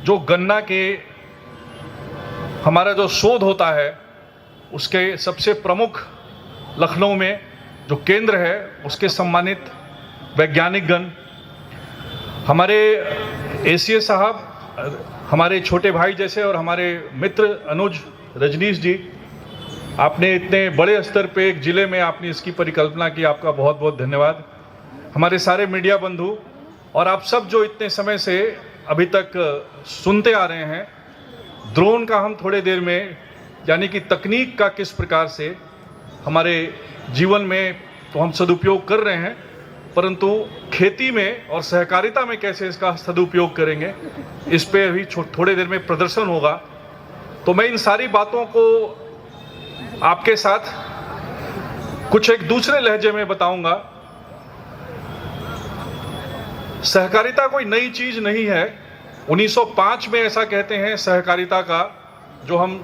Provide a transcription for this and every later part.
जो गन्ना के हमारा जो शोध होता है उसके सबसे प्रमुख लखनऊ में जो केंद्र है उसके सम्मानित वैज्ञानिक गण, हमारे एसीए साहब, हमारे छोटे भाई जैसे और हमारे मित्र अनुज रजनीश जी, आपने इतने बड़े स्तर पे एक ज़िले में आपने इसकी परिकल्पना की, आपका बहुत बहुत धन्यवाद। हमारे सारे मीडिया बंधु और आप सब जो इतने समय से अभी तक सुनते आ रहे हैं। ड्रोन का हम थोड़े देर में, यानी कि तकनीक का किस प्रकार से हमारे जीवन में तो हम सदुपयोग कर रहे हैं, परंतु खेती में और सहकारिता में कैसे इसका सदुपयोग करेंगे, इस पे अभी थोड़ी देर में प्रदर्शन होगा। तो मैं इन सारी बातों को आपके साथ कुछ एक दूसरे लहजे में बताऊंगा। सहकारिता कोई नई चीज नहीं है। 1905 में ऐसा कहते हैं सहकारिता का, जो हम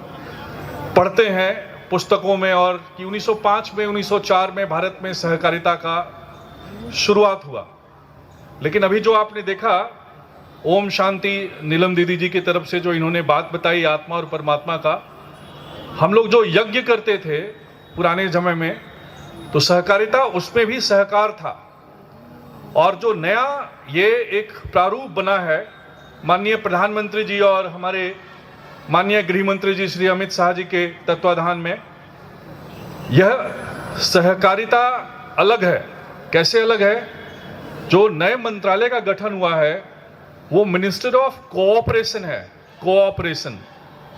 पढ़ते हैं पुस्तकों में, और कि 1905 में 1904 में भारत में सहकारिता का शुरुआत हुआ। लेकिन अभी जो आपने देखा, ओम शांति नीलम दीदी जी की तरफ से जो इन्होंने बात बताई आत्मा और परमात्मा का, हम लोग जो यज्ञ करते थे पुराने समय में, तो सहकारिता उसमें भी सहकार था। और जो नया ये एक प्रारूप बना है माननीय प्रधानमंत्री जी और हमारे माननीय गृह मंत्री जी श्री अमित शाह जी के तत्वाधान में, यह सहकारिता अलग है। कैसे अलग है? जो नए मंत्रालय का गठन हुआ है वो मिनिस्टर ऑफ कोऑपरेशन है। कोऑपरेशन,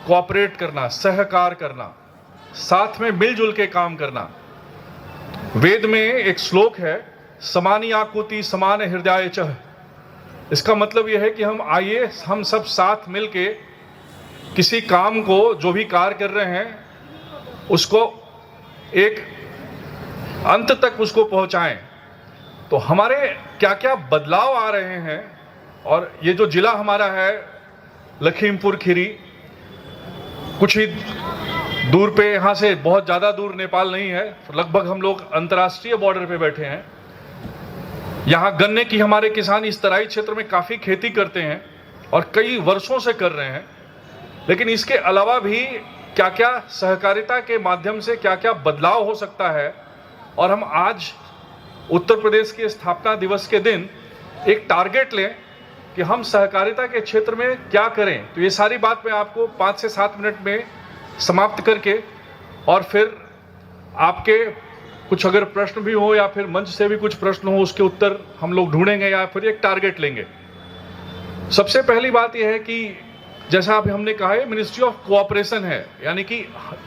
कोऑपरेट करना, सहकार करना, साथ में मिलजुल के काम करना। वेद में एक श्लोक है, समानी आकुति समान हृदय चह। इसका मतलब यह है कि हम सब साथ मिलके किसी काम को, जो भी कार्य कर रहे हैं, उसको एक अंत तक उसको पहुंचाएं। तो हमारे क्या क्या बदलाव आ रहे हैं। और ये जो जिला हमारा है लखीमपुर खीरी, कुछ ही दूर पे, यहाँ से बहुत ज़्यादा दूर नेपाल नहीं है, लगभग हम लोग अंतर्राष्ट्रीय बॉर्डर पे बैठे हैं। यहाँ गन्ने की हमारे किसान इस तराई क्षेत्र में काफ़ी खेती करते हैं और कई वर्षों से कर रहे हैं। लेकिन इसके अलावा भी क्या क्या सहकारिता के माध्यम से क्या क्या बदलाव हो सकता है। और हम आज उत्तर प्रदेश के स्थापना दिवस के दिन एक टारगेट लें कि हम सहकारिता के क्षेत्र में क्या करें। तो ये सारी बात मैं आपको 5 से 7 मिनट में समाप्त करके, और फिर आपके कुछ अगर प्रश्न भी हो या फिर मंच से भी कुछ प्रश्न हो, उसके उत्तर हम लोग ढूंढेंगे या फिर एक टारगेट लेंगे। सबसे पहली बात यह है कि जैसा अभी हमने कहा है, मिनिस्ट्री ऑफ कोऑपरेशन है, यानी कि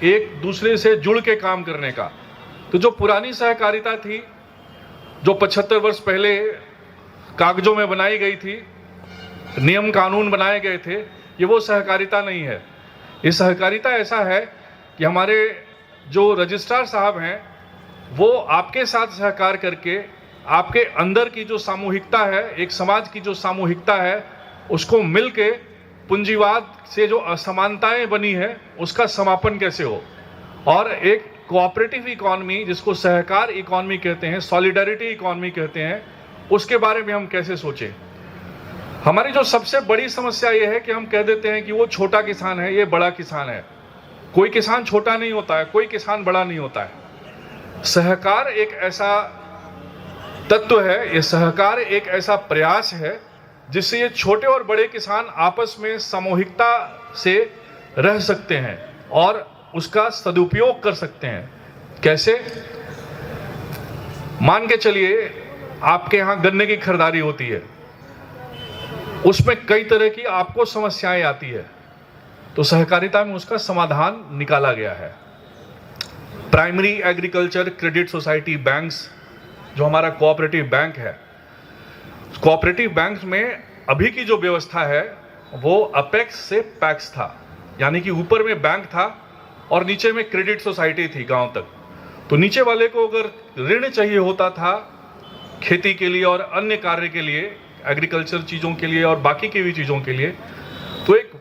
एक दूसरे से जुड़ के काम करने का। तो जो पुरानी सहकारिता थी, जो 75 वर्ष पहले कागजों में बनाई गई थी, नियम कानून बनाए गए थे, ये वो सहकारिता नहीं है। ये सहकारिता ऐसा है कि हमारे जो रजिस्ट्रार साहब हैं वो आपके साथ सहकार करके आपके अंदर की जो सामूहिकता है, एक समाज की जो सामूहिकता है, उसको मिलके पूंजीवाद से जो असमानताएं बनी है उसका समापन कैसे हो, और एक कोऑपरेटिव इकोनॉमी जिसको सहकार इकोनॉमी कहते हैं, सॉलिडरिटी इकोनॉमी कहते हैं, उसके बारे में हम कैसे सोचें। हमारी जो सबसे बड़ी समस्या ये है कि हम कह देते हैं कि वो छोटा किसान है, ये बड़ा किसान है। कोई किसान छोटा नहीं होता है, कोई किसान बड़ा नहीं होता है। सहकार एक ऐसा तत्व है, ये सहकार एक ऐसा प्रयास है जिससे ये छोटे और बड़े किसान आपस में सामूहिकता से रह सकते हैं और उसका सदुपयोग कर सकते हैं। कैसे? मान के चलिए आपके यहाँ गन्ने की खरीदारी होती है, उसमें कई तरह की आपको समस्याएं आती है, तो सहकारिता में उसका समाधान निकाला गया है। Primary agriculture credit society banks, जो हमारा कोऑपरेटिव बैंक है, कोऑपरेटिव बैंक में अभी की जो व्यवस्था है वो अपेक्स से पैक्स था, यानी कि ऊपर में बैंक था और नीचे में क्रेडिट सोसाइटी थी गांव तक। तो नीचे वाले को अगर ऋण चाहिए होता था खेती के लिए और अन्य कार्य के लिए, एग्रीकल्चर चीज़ों के लिए और बाकी की भी चीज़ों के लिए, तो एक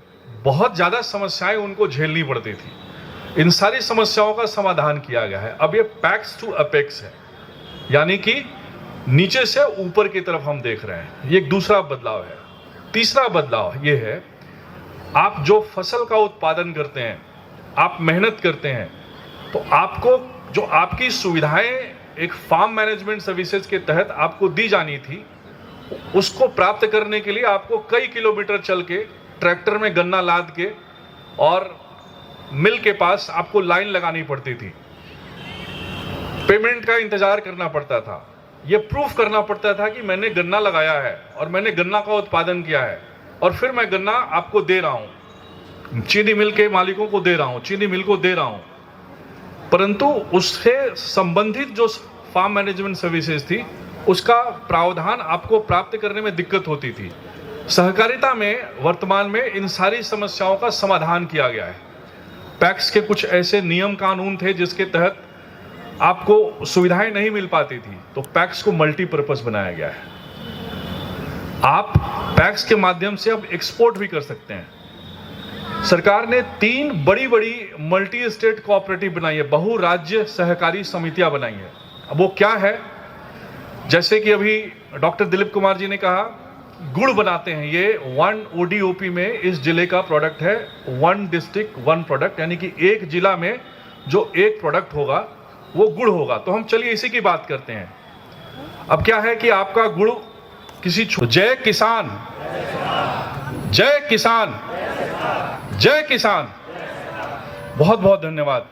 बहुत ज़्यादा समस्याएं उनको झेलनी पड़ती थी। इन सारी समस्याओं का समाधान किया गया है। अब ये पैक्स टू अपेक्स है, यानी कि नीचे से ऊपर की तरफ हम देख रहे हैं। ये एक दूसरा बदलाव है। तीसरा बदलाव ये है आप जो फसल का उत्पादन करते हैं, आप मेहनत करते हैं, तो आपको जो आपकी सुविधाएं एक फार्म मैनेजमेंट सर्विसेज के तहत आपको दी जानी थी, उसको प्राप्त करने के लिए आपको कई किलोमीटर चल के ट्रैक्टर में गन्ना लाद के और मिल के पास आपको लाइन लगानी पड़ती थी, पेमेंट का इंतजार करना पड़ता था, ये प्रूफ करना पड़ता था कि मैंने गन्ना लगाया है और मैंने गन्ना का उत्पादन किया है और फिर मैं गन्ना आपको दे रहा हूं, चीनी मिल के मालिकों को दे रहा हूं, चीनी मिल को दे रहा हूं। परंतु उससे संबंधित जो फार्म मैनेजमेंट सर्विसेज थी, उसका प्रावधान आपको प्राप्त करने में दिक्कत होती थी। सहकारिता में वर्तमान में इन सारी समस्याओं का समाधान किया गया है। पैक्स के कुछ ऐसे नियम कानून थे जिसके तहत आपको सुविधाएं नहीं मिल पाती थी, तो पैक्स को मल्टीपर्पज बनाया गया है। आप पैक्स के माध्यम से अब एक्सपोर्ट भी कर सकते हैं। सरकार ने 3 बड़ी बड़ी मल्टी स्टेट कोऑपरेटिव बनाई है, बहु राज्य सहकारी समितियां बनाई है। अब वो क्या है, जैसे कि अभी डॉक्टर दिलीप कुमार जी ने कहा, गुड़ बनाते हैं, ये 1 ODOP में इस जिले का प्रोडक्ट है, 1 डिस्ट्रिक्ट 1 प्रोडक्ट, यानी कि एक जिला में जो एक प्रोडक्ट होगा वो गुड़ होगा। तो हम चलिए इसी की बात करते हैं। अब क्या है कि आपका गुड़ किसी जय किसान, जय किसान, जय किसान। बहुत बहुत धन्यवाद।